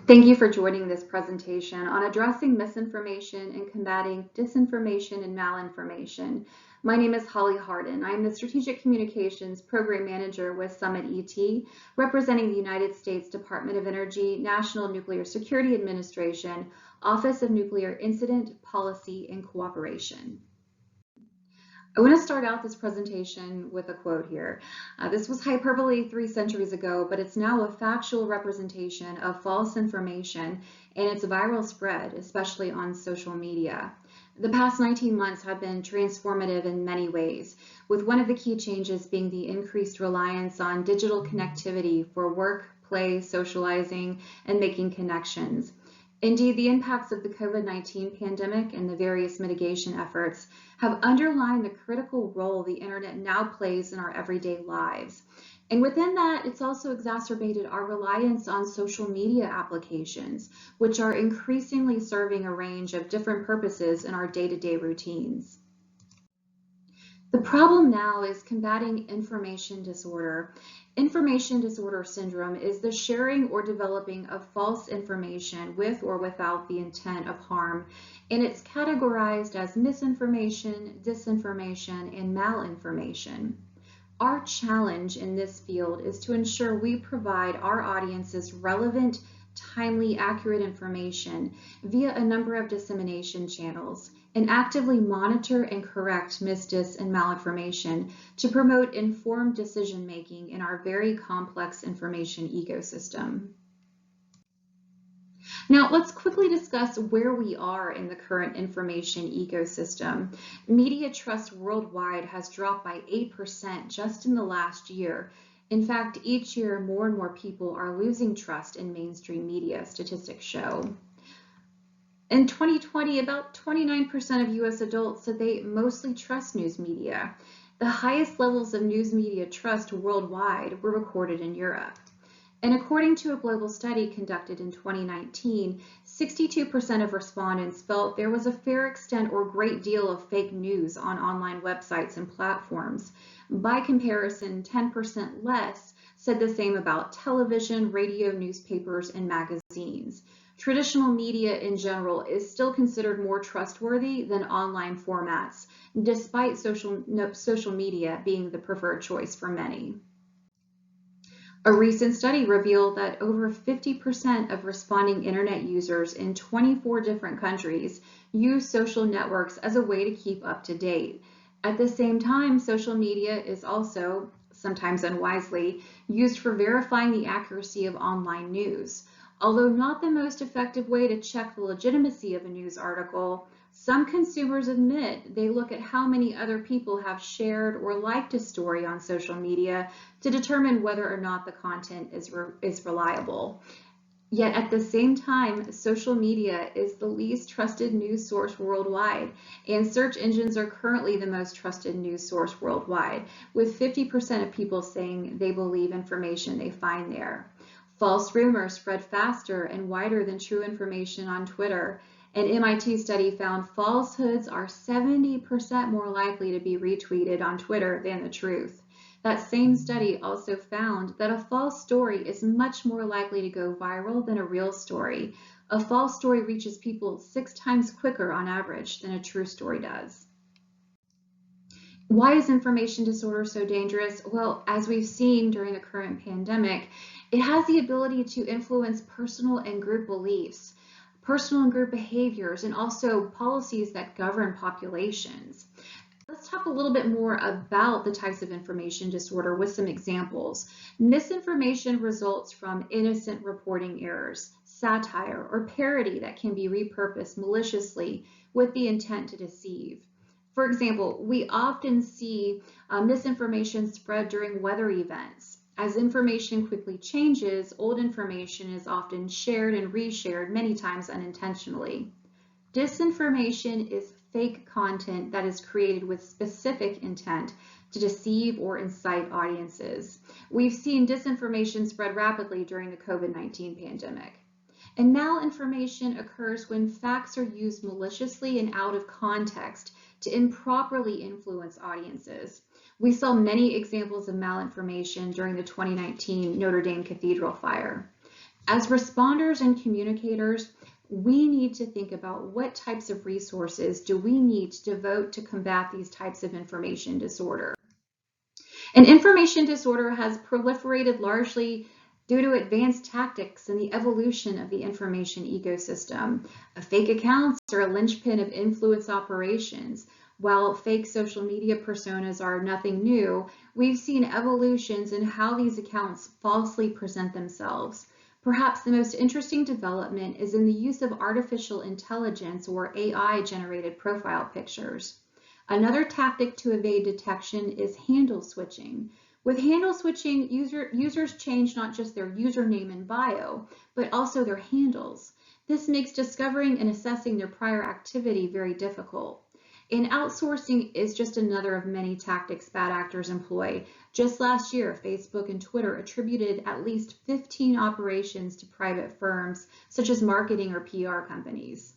Thank you for joining this presentation on addressing misinformation and combating disinformation and malinformation. My name is Holly Hardin. I am the Strategic Communications Program Manager with Summit ET, representing the United States Department of Energy, National Nuclear Security Administration, Office of Nuclear Incident, Policy, and Cooperation. I want to start out this presentation with a quote here. This was hyperbole 3 centuries ago, but it's now a factual representation of false information and its viral spread, especially on social media. The past 19 months have been transformative in many ways, with one of the key changes being the increased reliance on digital connectivity for work, play, socializing, and making connections. Indeed, the impacts of the COVID-19 pandemic and the various mitigation efforts have underlined the critical role the internet now plays in our everyday lives. And within that, it's also exacerbated our reliance on social media applications, which are increasingly serving a range of different purposes in our day-to-day routines. The problem now is combating information disorder. Information disorder syndrome is the sharing or developing of false information with or without the intent of harm, and it's categorized as misinformation, disinformation, and malinformation. Our challenge in this field is to ensure we provide our audiences relevant, timely, accurate information via a number of dissemination channels, and actively monitor and correct dis, and malinformation to promote informed decision-making in our very complex information ecosystem. Now, let's quickly discuss where we are in the current information ecosystem. Media trust worldwide has dropped by 8% just in the last year. In fact, each year, more and more people are losing trust in mainstream media, statistics show. In 2020, about 29% of US adults said they mostly trust news media. The highest levels of news media trust worldwide were recorded in Europe. And according to a global study conducted in 2019, 62% of respondents felt there was a fair extent or great deal of fake news on online websites and platforms. By comparison, 10% less said the same about television, radio, newspapers, and magazines. Traditional media in general is still considered more trustworthy than online formats, despite social media being the preferred choice for many. A recent study revealed that over 50% of responding internet users in 24 different countries use social networks as a way to keep up to date. At the same time, social media is also, sometimes unwisely, used for verifying the accuracy of online news. Although not the most effective way to check the legitimacy of a news article, some consumers admit they look at how many other people have shared or liked a story on social media to determine whether or not the content is reliable. Yet at the same time, social media is the least trusted news source worldwide, and search engines are currently the most trusted news source worldwide, with 50% of people saying they believe information they find there. False rumors spread faster and wider than true information on Twitter. An MIT study found falsehoods are 70% more likely to be retweeted on Twitter than the truth. That same study also found that a false story is much more likely to go viral than a real story. A false story reaches people 6 times quicker on average than a true story does. Why is information disorder so dangerous? Well, as we've seen during the current pandemic, it has the ability to influence personal and group beliefs, personal and group behaviors, and also policies that govern populations. Let's talk a little bit more about the types of information disorder with some examples. Misinformation results from innocent reporting errors, satire, or parody that can be repurposed maliciously with the intent to deceive. For example, we often see misinformation spread during weather events. As information quickly changes, old information is often shared and reshared, many times unintentionally. Disinformation is fake content that is created with specific intent to deceive or incite audiences. We've seen disinformation spread rapidly during the COVID-19 pandemic. And malinformation occurs when facts are used maliciously and out of context to improperly influence audiences. We saw many examples of malinformation during the 2019 Notre Dame Cathedral fire. As responders and communicators, we need to think about what types of resources do we need to devote to combat these types of information disorder. And information disorder has proliferated largely due to advanced tactics and the evolution of the information ecosystem. Fake accounts are a linchpin of influence operations. While fake social media personas are nothing new, we've seen evolutions in how these accounts falsely present themselves. Perhaps the most interesting development is in the use of artificial intelligence or AI-generated profile pictures. Another tactic to evade detection is handle switching. With handle switching, users change not just their username and bio, but also their handles. This makes discovering and assessing their prior activity very difficult. And outsourcing is just another of many tactics bad actors employ. Just last year, Facebook and Twitter attributed at least 15 operations to private firms, such as marketing or PR companies.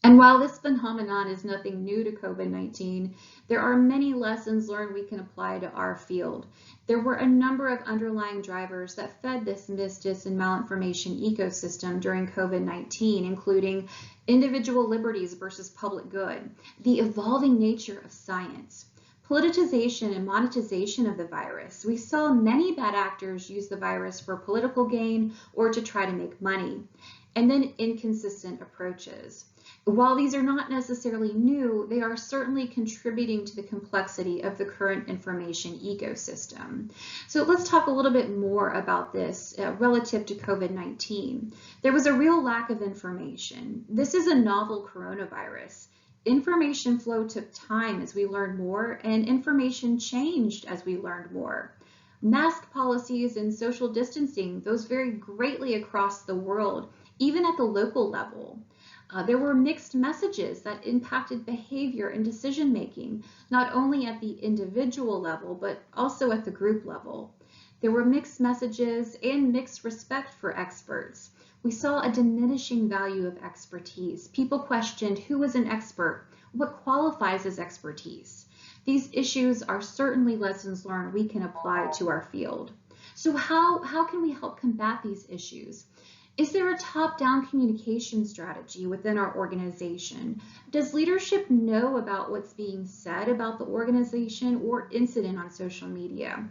And while this phenomenon is nothing new to COVID-19, there are many lessons learned we can apply to our field. There were a number of underlying drivers that fed this dis and malinformation ecosystem during COVID-19, including individual liberties versus public good, the evolving nature of science, politicization and monetization of the virus. We saw many bad actors use the virus for political gain or to try to make money, and then inconsistent approaches. While these are not necessarily new, they are certainly contributing to the complexity of the current information ecosystem. So let's talk a little bit more about this relative to COVID-19. There was a real lack of information. This is a novel coronavirus. Information flow took time as we learned more, and information changed as we learned more. Mask policies and social distancing, those vary greatly across the world, even at the local level. There were mixed messages that impacted behavior and decision-making, not only at the individual level, but also at the group level. There were mixed messages and mixed respect for experts. We saw a diminishing value of expertise. People questioned who was an expert, what qualifies as expertise. These issues are certainly lessons learned we can apply to our field. So how can we help combat these issues? Is there a top-down communication strategy within our organization? Does leadership know about what's being said about the organization or incident on social media?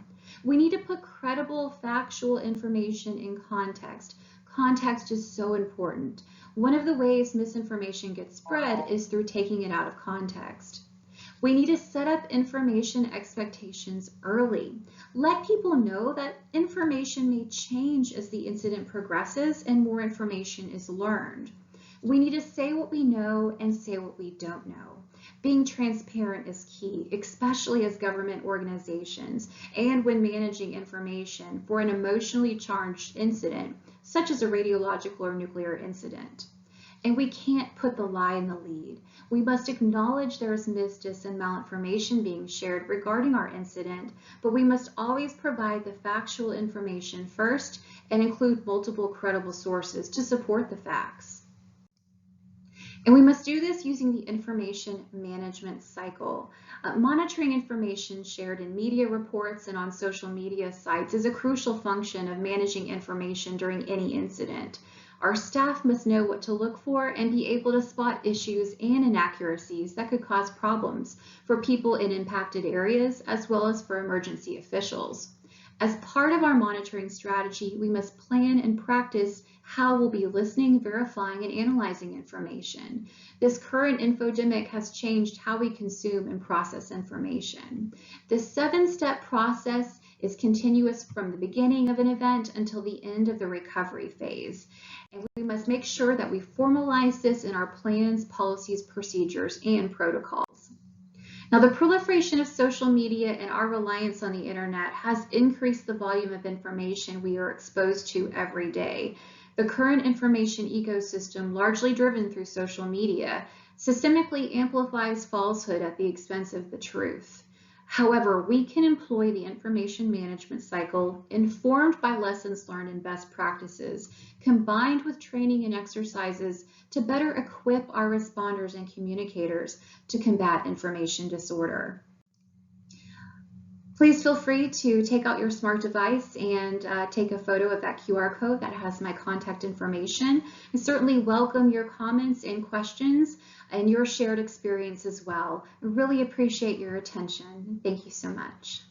We need to put credible, factual information in context. Context is so important. One of the ways misinformation gets spread is through taking it out of context. We need to set up information expectations early. Let people know that information may change as the incident progresses and more information is learned. We need to say what we know and say what we don't know. Being transparent is key, especially as government organizations and when managing information for an emotionally charged incident, such as a radiological or nuclear incident. And we can't put the lie in the lead. We must acknowledge there is misdis and malinformation being shared regarding our incident, but we must always provide the factual information first and include multiple credible sources to support the facts. And we must do this using the information management cycle. Monitoring information shared in media reports and on social media sites is a crucial function of managing information during any incident. Our staff must know what to look for and be able to spot issues and inaccuracies that could cause problems for people in impacted areas as well as for emergency officials. As part of our monitoring strategy, we must plan and practice how we'll be listening, verifying, and analyzing information. This current infodemic has changed how we consume and process information. This 7-step process is continuous from the beginning of an event until the end of the recovery phase. And we must make sure that we formalize this in our plans, policies, procedures, and protocols. Now, the proliferation of social media and our reliance on the internet has increased the volume of information we are exposed to every day. The current information ecosystem, largely driven through social media, systemically amplifies falsehood at the expense of the truth. However, we can employ the information management cycle informed by lessons learned and best practices, combined with training and exercises to better equip our responders and communicators to combat information disorder. Please feel free to take out your smart device and take a photo of that QR code that has my contact information. I certainly welcome your comments and questions and your shared experience as well. I really appreciate your attention. Thank you so much.